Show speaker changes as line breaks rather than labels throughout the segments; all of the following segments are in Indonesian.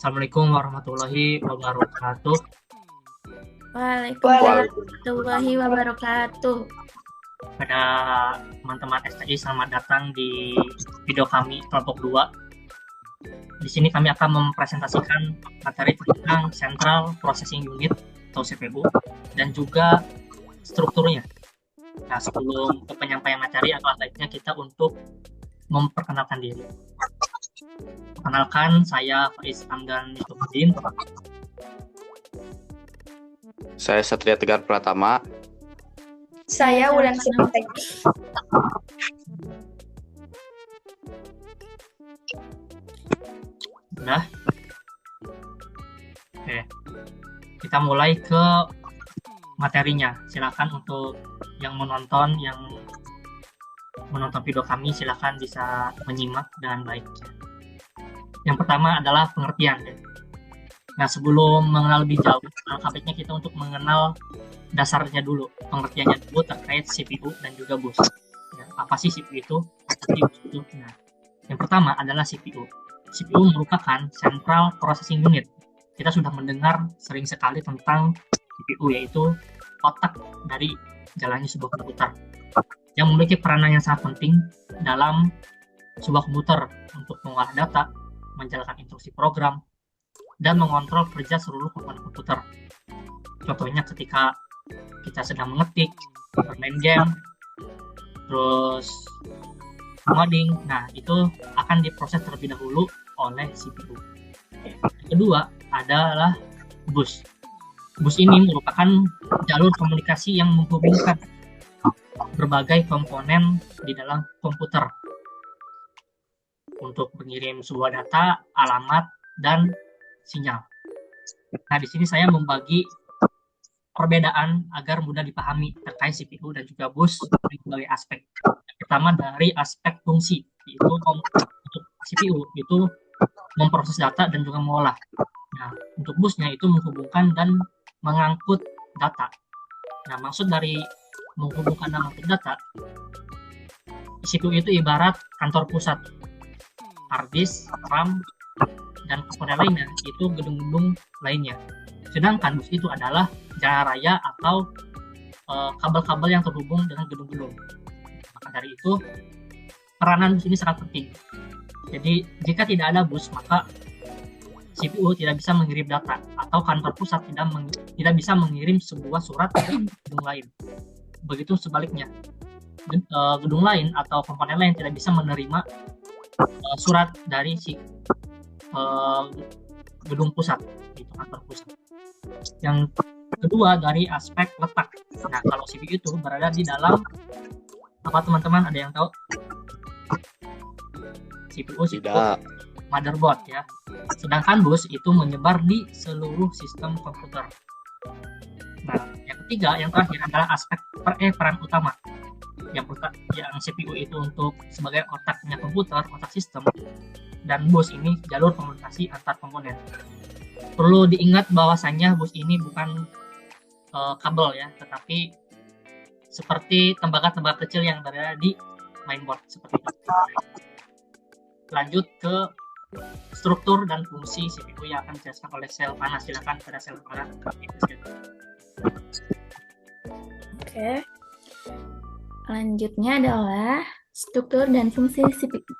Assalamualaikum warahmatullahi wabarakatuh.
Waalaikumsalam warahmatullahi wabarakatuh.
Pada teman-teman STI, selamat datang di video kami kelompok 2. Di sini kami akan mempresentasikan materi tentang Central Processing Unit atau CPU dan juga strukturnya. Nah, sebelum ke penyampaian materi, alangkah baiknya kita untuk memperkenalkan diri. Perkenalkan, saya Faiz Hamdan Nisuddin.
Saya Satria Tegar Pratama.
Saya Wulan Simantek.
Nah, oke, kita mulai ke materinya. Silakan untuk yang menonton video kami, silakan bisa menyimak dengan baik. Yang pertama adalah pengertian. Nah, sebelum mengenal lebih jauh, alangkah baiknya kita untuk mengenal dasarnya dulu, pengertiannya dulu terkait CPU dan juga bus. Ya, apa sih CPU itu? Nah, yang pertama adalah CPU. CPU merupakan Central Processing Unit. Kita sudah mendengar sering sekali tentang CPU, yaitu otak dari jalannya sebuah komputer, yang memiliki peranan yang sangat penting dalam sebuah komputer untuk mengolah data, menjalankan instruksi program, dan mengontrol kerja seluruh komponen komputer. Contohnya ketika kita sedang mengetik, bermain game, terus coding, nah itu akan diproses terlebih dahulu oleh CPU. Yang kedua adalah bus. Bus ini merupakan jalur komunikasi yang menghubungkan berbagai komponen di dalam komputer untuk mengirim sebuah data, alamat, dan sinyal. Nah, di sini saya membagi perbedaan agar mudah dipahami terkait CPU dan juga bus dari berbagai aspek. Yang pertama dari aspek fungsi, yaitu untuk CPU itu memproses data dan juga mengolah. Nah, untuk busnya itu menghubungkan dan mengangkut data. Nah, maksud dari menghubungkan dan mengangkut data, CPU itu ibarat kantor pusat, hard disk, RAM, dan komponen lainnya itu gedung-gedung lainnya. Sedangkan bus itu adalah jalan raya atau kabel-kabel yang terhubung dengan gedung-gedung. Maka dari itu, peranan bus ini sangat penting. Jadi, jika tidak ada bus, maka CPU tidak bisa mengirim data, atau kantor pusat tidak bisa mengirim sebuah surat ke gedung lain. Begitu sebaliknya, gedung lain atau komponen lain tidak bisa menerima surat dari si gedung pusat, itu kantor pusat. Yang kedua dari aspek letak. Nah, kalau CPU itu berada di dalam apa, teman-teman, ada yang tahu? CPU
Tidak.
motherboard ya. Sedangkan bus itu menyebar di seluruh sistem komputer. Nah, yang ketiga, yang terakhir adalah aspek peran utama. Yang CPU itu untuk sebagai otaknya komputer, otak sistem, dan bus ini jalur komunikasi antar komponen. Perlu diingat bahwasannya bus ini bukan kabel ya, tetapi seperti tembaga-tembaga kecil yang berada di mainboard seperti itu. Lanjut ke struktur dan fungsi CPU yang akan dijelaskan oleh sel panas. Silakan pada sel panas.
Oke. Selanjutnya adalah struktur dan fungsi CPU.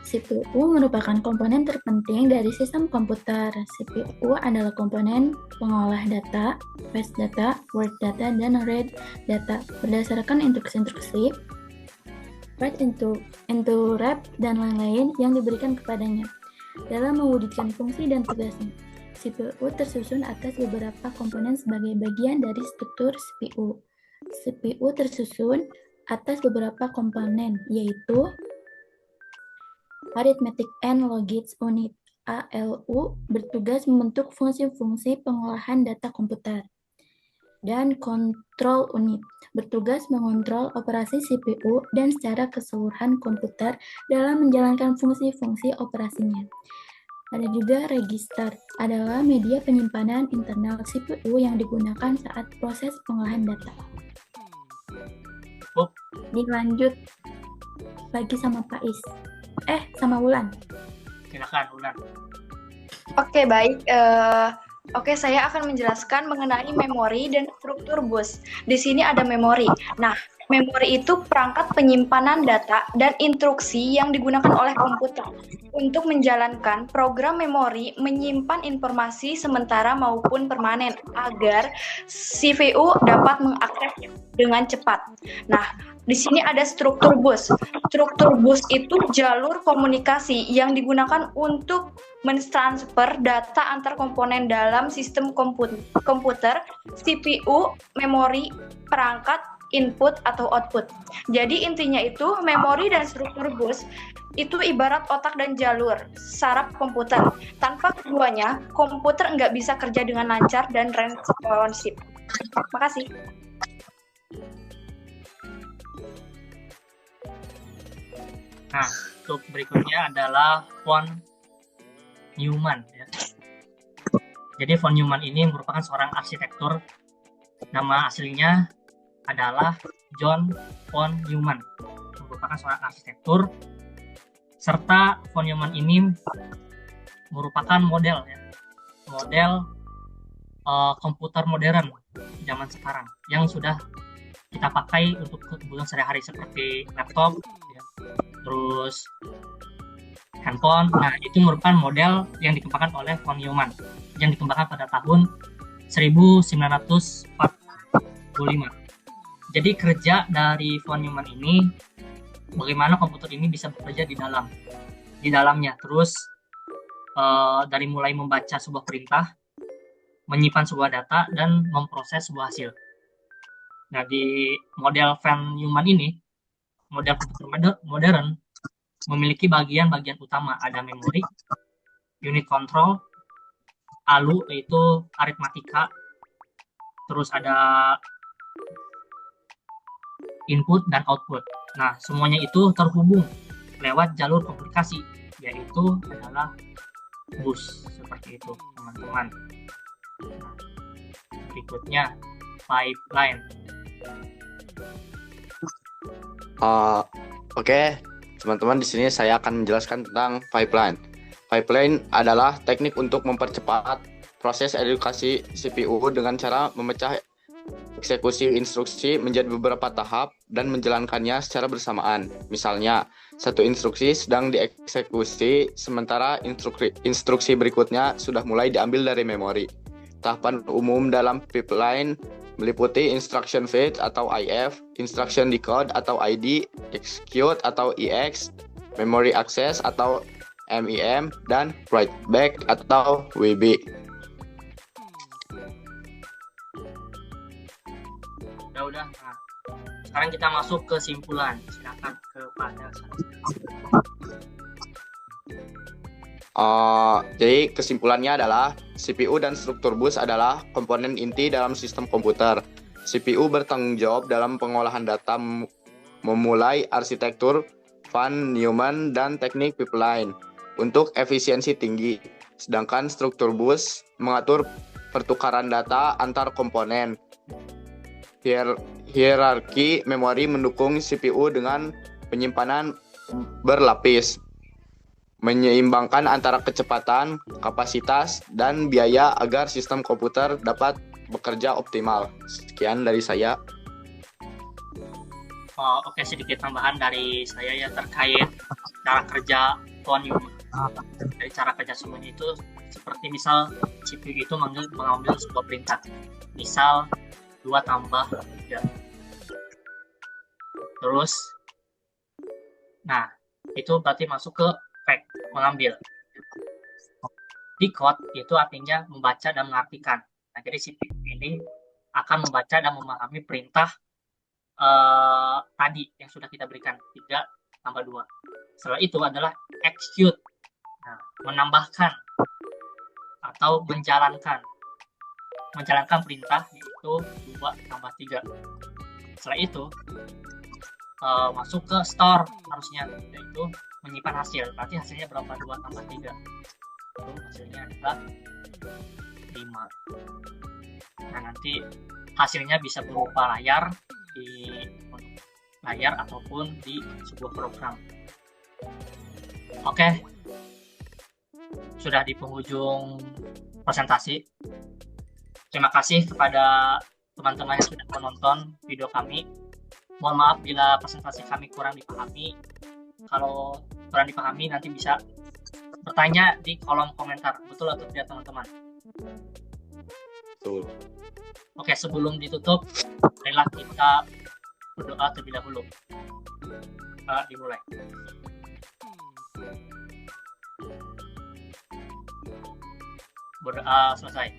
CPU merupakan komponen terpenting dari sistem komputer. CPU adalah komponen pengolah data, flash data, word data, dan read data berdasarkan instruksi-instruksi, write into wrap, dan lain-lain yang diberikan kepadanya. Dalam mewujudkan fungsi dan tugasnya, CPU tersusun atas beberapa komponen sebagai bagian dari struktur CPU. CPU tersusun atas beberapa komponen, yaitu Arithmetic and Logic Unit (ALU) bertugas membentuk fungsi-fungsi pengolahan data komputer, dan Control Unit bertugas mengontrol operasi CPU dan secara keseluruhan komputer dalam menjalankan fungsi-fungsi operasinya. Ada juga register, adalah media penyimpanan internal CPU yang digunakan saat proses pengolahan data. Dilanjut lagi sama Pak Is. Sama Wulan.
Silakan, Wulan.
Oke, baik. Oke, saya akan menjelaskan mengenai memori dan struktur bus. Di sini ada memori. Nah, memori itu perangkat penyimpanan data dan instruksi yang digunakan oleh komputer untuk menjalankan program memori menyimpan informasi sementara maupun permanen agar CPU dapat mengakses dengan cepat. Nah, di sini ada struktur bus. Struktur bus itu jalur komunikasi yang digunakan untuk mentransfer data antar komponen dalam sistem komputer, CPU, memori, perangkat, input atau output. Jadi intinya itu memori dan struktur bus itu ibarat otak dan jalur saraf komputer. Tanpa keduanya, komputer nggak bisa kerja dengan lancar dan responsif. Makasih.
Nah, untuk berikutnya adalah von Neumann. Ya. Jadi von Neumann ini merupakan seorang arsitektur. Nama aslinya adalah John von Neumann. Merupakan seorang arsitektur. Serta von Neumann ini merupakan model komputer modern zaman sekarang yang sudah kita pakai untuk kebutuhan sehari-hari seperti laptop, ya, terus handphone. Nah, itu merupakan model yang dikembangkan oleh von Neumann yang dikembangkan pada tahun 1945. Jadi kerja dari von Neumann ini bagaimana komputer ini bisa bekerja di dalamnya. Terus dari mulai membaca sebuah perintah, menyimpan sebuah data dan memproses sebuah hasil. Nah, di model von Neumann ini, model komputer modern memiliki bagian-bagian utama. Ada memori, unit control, ALU yaitu aritmatika, terus ada input dan output. Nah, semuanya itu terhubung lewat jalur komunikasi, yaitu adalah bus. Seperti itu, teman-teman. Nah, berikutnya, pipeline.
Oke, teman-teman, di sini saya akan menjelaskan tentang pipeline. Pipeline adalah teknik untuk mempercepat proses edukasi CPU dengan cara memecah eksekusi instruksi menjadi beberapa tahap dan menjalankannya secara bersamaan. Misalnya, satu instruksi sedang dieksekusi, sementara instruksi berikutnya sudah mulai diambil dari memori. Tahapan umum dalam pipeline meliputi instruction fetch atau IF, instruction decode atau ID, execute atau EX, memory access atau MEM, dan write back atau WB.
Udah. Nah, sekarang kita masuk ke kesimpulan. Silakan kepada
Jadi kesimpulannya adalah CPU dan struktur bus adalah komponen inti dalam sistem komputer. CPU bertanggung jawab dalam pengolahan data memulai arsitektur von Neumann dan teknik pipeline untuk efisiensi tinggi. Sedangkan struktur bus mengatur pertukaran data antar komponen. Hierarki memori mendukung CPU dengan penyimpanan berlapis, menyeimbangkan antara kecepatan, kapasitas, dan biaya agar sistem komputer dapat bekerja optimal. Sekian dari saya.
Oke, sedikit tambahan dari saya ya terkait cara kerja von Neumann. Dari cara kerja semuanya itu seperti misal CPU itu mengambil sebuah perintah. Misal 2 tambah 3. Terus, nah, itu berarti masuk ke fact, mengambil. Decode itu artinya membaca dan mengartikan. Nah, jadi CPU ini akan membaca dan memahami perintah tadi yang sudah kita berikan, 3 tambah 2. Setelah itu adalah execute, nah, menambahkan atau menjalankan perintah, yaitu 2 tambah 3. Setelah itu masuk ke store harusnya, yaitu menyimpan hasil. Berarti hasilnya berapa? 2 tambah 3. Itu hasilnya adalah 5. Nah, nanti hasilnya bisa berupa layar ataupun di sebuah program. Oke. sudah di penghujung presentasi. Terima kasih kepada teman-teman yang sudah menonton video kami. Mohon maaf bila presentasi kami kurang dipahami. Kalau kurang dipahami nanti bisa bertanya di kolom komentar. Betul atau tidak teman-teman?
Betul.
Oke, sebelum ditutup, marilah kita berdoa terlebih dahulu. Dimulai. Berdoa selesai.